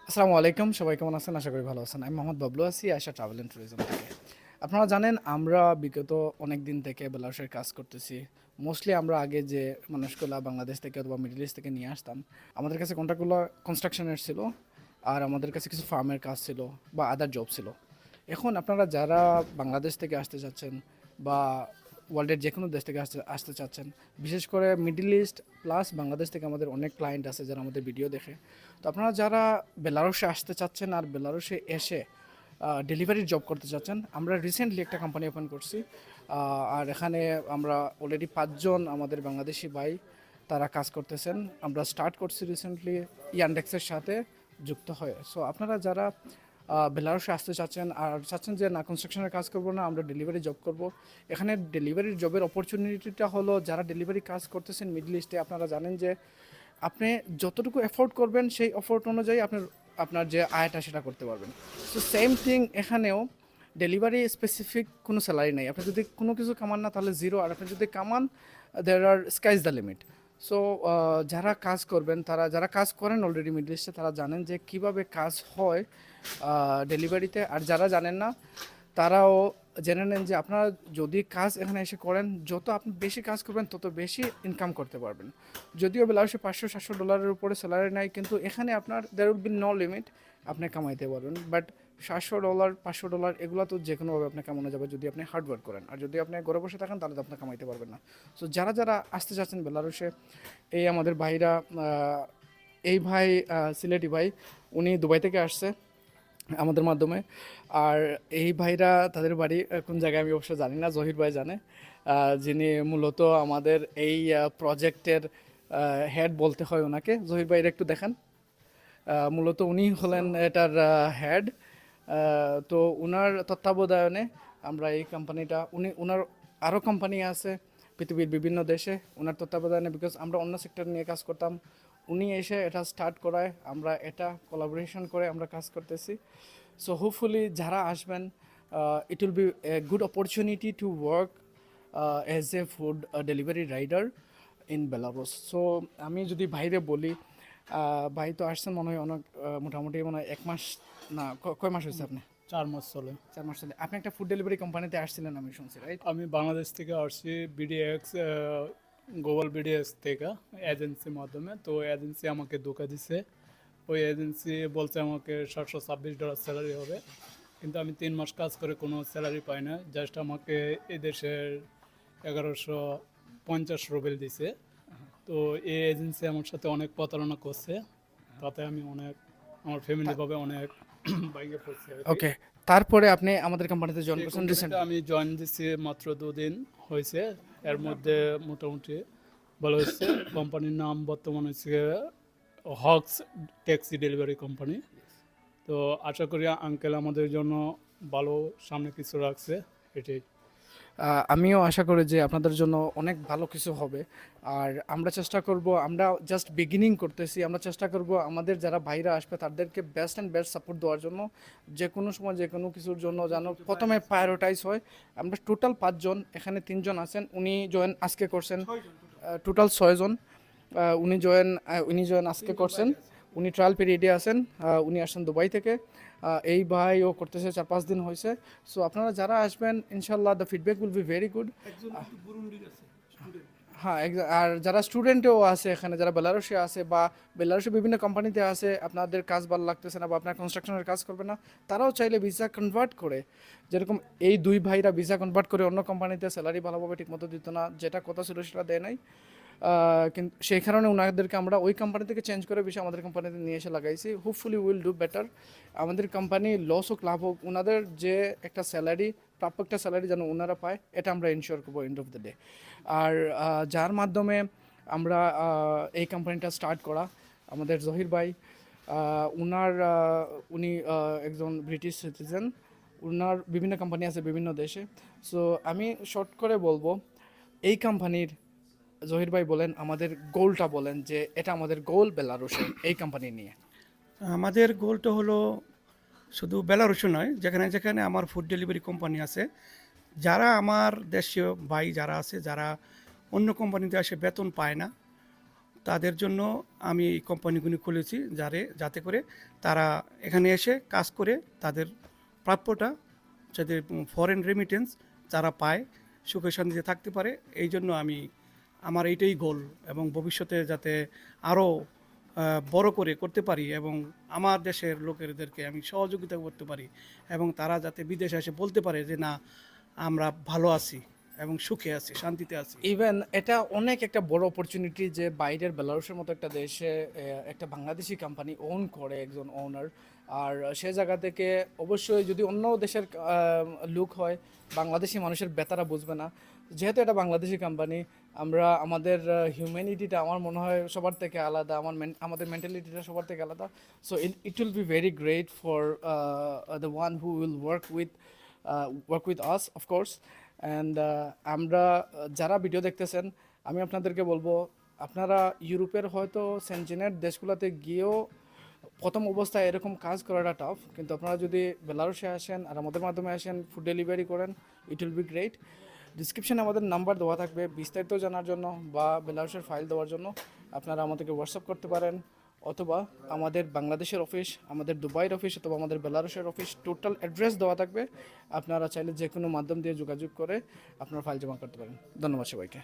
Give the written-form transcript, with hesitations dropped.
আসসালামু আলাইকুম, সবাই কেমন আছেন? আশা করি ভালো আছেন। আমি মোহাম্মদ বাবলু আছি আয়শা ট্রাভেল অ্যান্ড ট্যুরিজম থেকে। আপনারা জানেন আমরা বিগত অনেক দিন থেকে বেলারুশের কাজ করতেছি। মোস্টলি আমরা আগে যে মানুষগুলা বাংলাদেশ থেকে অথবা মিডল ইস্ট থেকে নিয়ে আসতাম, আমাদের কাছে কন্ট্রাক্টগুলো কনস্ট্রাকশনের ছিল, আর আমাদের কাছে কিছু ফার্মের কাজ ছিল বা আদার জব ছিল। এখন আপনারা যারা বাংলাদেশ থেকে আসতে চাচ্ছেন বা ওয়ার্ল্ডের যে কোনো দেশ থেকে আসতে আসতে চাচ্ছেন, বিশেষ করে মিডল ইস্ট প্লাস বাংলাদেশ থেকে আমাদের অনেক ক্লায়েন্ট আছে যারা আমাদের ভিডিও দেখে। তো আপনারা যারা বেলারুশে আসতে চাচ্ছেন আর বেলারুশে এসে ডেলিভারির জব করতে চাচ্ছেন, আমরা রিসেন্টলি একটা কোম্পানি ওপেন করছি। আর এখানে আমরা অলরেডি 5 জন আমাদের বাংলাদেশি ভাই তারা কাজ করতেছেন। আমরা স্টার্ট করছি রিসেন্টলি ইয়ান্ডেক্সের সাথে যুক্ত হয়ে। সো আপনারা যারা বেলারুশে আসতে চাচ্ছেন আর চাচ্ছেন যে না কনস্ট্রাকশনের কাজ করব না, আমরা ডেলিভারি জব করব, এখানে ডেলিভারির জবের অপরচুনিটিটা হলো যারা ডেলিভারি কাজ করতেছেন মিডল ইস্টে, আপনারা জানেন যে আপনি যতটুকু এফোর্ড করবেন সেই এফোর্ট অনুযায়ী আপনার আপনার যে আয়টা সেটা করতে পারবেন। সো সেম থিং এখানেও ডেলিভারি স্পেসিফিক কোনো স্যালারি নেই। আপনি যদি কোনো কিছু কামান না তাহলে জিরো, আর আপনি যদি কামান দেয়ার আর স্কাইজ দ্য লিমিট। সো যারা কাজ করবেন, তারা যারা কাজ করেন অলরেডি মিডল ইস্টে, তারা জানেন যে কিভাবে কাজ হয় ডেলিভারিতে। আর যারা জানেন না তারাও জেনে নেন যে আপনারা যদি কাজ এখানে এসে করেন, যত আপনি বেশি কাজ করবেন তত বেশি ইনকাম করতে পারবেন। যদিও বেলারুশে $500-700 উপরে স্যালারি নাই, কিন্তু এখানে আপনার there will be no limit, আপনি কামাইতে পারবেন। বাট $700 $500 এগুলো তো যে কোনোভাবে আপনি কামানো যাবে যদি আপনি হার্ডওয়ার্ক করেন। আর যদি আপনি ঘরে বসে থাকেন তাহলে তো আপনি কামাইতে পারবেন না। সো যারা যারা আসতে চাচ্ছেন বেলারুশে, এই আমাদের ভাইরা, এই ভাই সিলেটি ভাই, উনি দুবাই থেকে আসছে আমাদের মাধ্যমে। আর এই ভাইরা তাদের বাড়ি কোন জায়গায় আমি অবশ্য জানি না, জহির ভাই জানে, যিনি মূলত আমাদের এই প্রজেক্টের হেড বলতে হয় ওনাকে। জহির ভাইয়ের একটু দেখান। মূলত উনি হলেন এটার হেড। তো উনার তত্ত্বাবধানে আমরা এই কোম্পানিটা, উনার আরও কোম্পানি আছে পৃথিবীর বিভিন্ন দেশে, ওনার তত্ত্বাবধানে, বিকজ আমরা অন্য সেক্টর নিয়ে কাজ করতাম, উনি এসে এটা স্টার্ট করায় আমরা এটা কোলাবোরেশন করে আমরা কাজ করতেছি। সো হোপফুলি যারা আসবেন, it will be a good opportunity to work as a food delivery rider in Belarus. So আমি যদি বাইরে বলি, ভাই তো আসছেন মনে হয় অনেক, মোটামুটি মনে হয় 1 মাস, না কয় মাস হয়েছে আপনি? 4 মাস চলে। 4 মাস চলে। আপনি একটা ফুড ডেলিভারি কোম্পানিতে আসছিলেন আমি শুনছি, রাইট? আমি বাংলাদেশ থেকে আসছি বিডিএক্স, গ্লোবাল বিডিএক্স থেকে এজেন্সির মাধ্যমে। তো এজেন্সি আমাকে ধোকা দিছে। ওই এজেন্সি বলছে আমাকে $726 স্যালারি হবে, কিন্তু আমি 3 মাস কাজ করে কোনো স্যালারি পাই না। জাস্ট আমাকে এদেশের 1150 রুবেল দিছে। তো এই এজেন্সি আমার সাথে অনেক প্রতারণা করছে, তাতে আমি অনেক, আমার ফ্যামিলিভাবে অনেক ভাইঙ্গে পড়ছি আর কি। ওকে, তারপরে আপনি আমাদের কোম্পানিতে জয়েন এই করছেন কোম্পানিতে রিসেন্টলি। আমি জয়েন দিচ্ছি মাত্র 2 দিন হয়েছে। এর মধ্যে মোটামুটি ভালো হচ্ছে। কোম্পানির নাম বর্তমানে হচ্ছে হক্স ট্যাক্সি ডেলিভারি কোম্পানি। তো আশা করি আঙ্কেল আমাদের জন্য ভালো সামনে কিছু রাখছে, এটাই। আমিও আশা করি যে আপনাদের জন্য অনেক ভালো কিছু হবে। আর আমরা চেষ্টা করব, আমরা জাস্ট বিগিনিং করতেছি, আমরা চেষ্টা করব আমাদের যারা ভাইরা আসবে তাদেরকে বেস্ট অ্যান্ড বেস্ট সাপোর্ট দেওয়ার জন্য। যে কোনো সময় যে কোনো কিছুর জন্য যেন প্রথমে প্রায়োরিটাইজ হয়। আমরা টোটাল 5 জন, এখানে 3 জন আছেন, উনি জয়েন আজকে করছেন। টোটাল 6 জন। উনি জয়েন আজকে করছেন। উনি ট্রায়াল পিরিয়ডে আছেন। উনি আসছেন দুবাই থেকে। এই ভাই ও করতেছে 4-5 দিন হয়েছে। সো আপনারা যারা আসবেন ইনশাল্লাহ the feedback will be very good. হ্যাঁ, আর যারা স্টুডেন্টও আছে এখানে, যারা বেলারুশে আছে বা বেলারুশে বিভিন্ন কোম্পানিতে আছে, আপনাদের কাজ ভালো লাগতেছে না বা আপনার কনস্ট্রাকশনের কাজ করবে না, তারাও চাইলে ভিসা কনভার্ট করে, যেরকম এই দুই ভাইরা ভিসা কনভার্ট করে অন্য কোম্পানিতে স্যালারি ভালোভাবে ঠিকমতো দিত না, যেটা কথা ছিল সেটা দেয় নাই। কিন্তু সেই কারণে ওনাদেরকে আমরা ওই কোম্পানি থেকে চেঞ্জ করে বিষয় আমাদের কোম্পানিতে নিয়ে এসে লাগাইছি। Hopefully will do better. আমাদের কোম্পানি লস হোক লাভ হোক, ওনাদের যে একটা স্যালারি, প্রাপ্য একটা স্যালারি যেন ওনারা পায়, এটা আমরা ইনশিওর করবো এন্ড অফ দ্য ডে। আর যার মাধ্যমে আমরা এই কোম্পানিটা স্টার্ট করা, আমাদের জহির ভাই, উনি একজন ব্রিটিশ সিটিজেন। ওনার বিভিন্ন কোম্পানি আছে বিভিন্ন দেশে। সো আমি শর্ট করে বলবো, এই কোম্পানির, জহির ভাই বলেন আমাদের গোলটা বলেন, যে এটা আমাদের গোল বেলারুশে এই কোম্পানি নিয়ে। আমাদের গোলটা হলো শুধু বেলারুশে নয়, যেখানে যেখানে আমার ফুড ডেলিভারি কোম্পানি আছে, যারা আমার দেশীয় ভাই যারা আছে, যারা অন্য কোম্পানিতে এসে বেতন পায় না, তাদের জন্য আমি এই কোম্পানিগুলি খুলেছি যাতে করে তারা এখানে এসে কাজ করে তাদের প্রাপ্যটা যাতে ফরেন রেমিটেন্স যারা পায় সুখে শান্তিতে থাকতে পারে, এই জন্য আমার এইটাই গোল, এবং ভবিষ্যতে যাতে আরও বড় করে করতে পারি এবং আমার দেশের লোকেদেরকে আমি সহযোগিতা করতে পারি এবং তারা যাতে বিদেশে এসে বলতে পারে যে না, আমরা ভালো আছি এবং সুখে আছি, শান্তিতে আছি। ইভেন এটা অনেক একটা বড় অপরচুনিটি যে বাইরের বেলারুশের মতো একটা দেশে একটা বাংলাদেশি কোম্পানি ওন করে একজন ওনার, আর সে জায়গা থেকে অবশ্যই যদি অন্য দেশের লোক হয় বাংলাদেশি মানুষের বেতারা বুঝবে না, যেহেতু এটা বাংলাদেশি কোম্পানি আমরা আমাদের হিউম্যানিটিটা আমার মনে হয় সবার থেকে আলাদা, আমাদের মেন্টালিটিটা সবার থেকে আলাদা। So it will be very great for the one who will work with us of course. And আমরা যারা ভিডিও দেখতেছেন আমি আপনাদেরকে বলবো আপনারা ইউরোপের হয়তো সেনজেনের দেশগুলোতে গিয়েও প্রথম অবস্থায় এরকম কাজ করাটা টাফ, কিন্তু আপনারা যদি বেলারুশে আসেন আর আমাদের মাধ্যমে আসেন ফুড ডেলিভারি করেন, ইট উইল বি গ্রেট। ডিসক্রিপশনে আমাদের নাম্বার দেওয়া থাকবে বিস্তারিত জানার জন্য বা বেলারুশের ফাইল দেওয়ার জন্য আপনারা আমাদেরকে হোয়াটসঅ্যাপ করতে পারেন, অথবা আমাদের বাংলাদেশের অফিস, আমাদের দুবাইয়ের অফিস অথবা আমাদের বেলারুশের অফিস টোটাল অ্যাড্রেস দেওয়া থাকবে। আপনারা চাইলে যে কোনো মাধ্যম দিয়ে যোগাযোগ করে আপনারা ফাইল জমা করতে পারেন। ধন্যবাদ সবাইকে।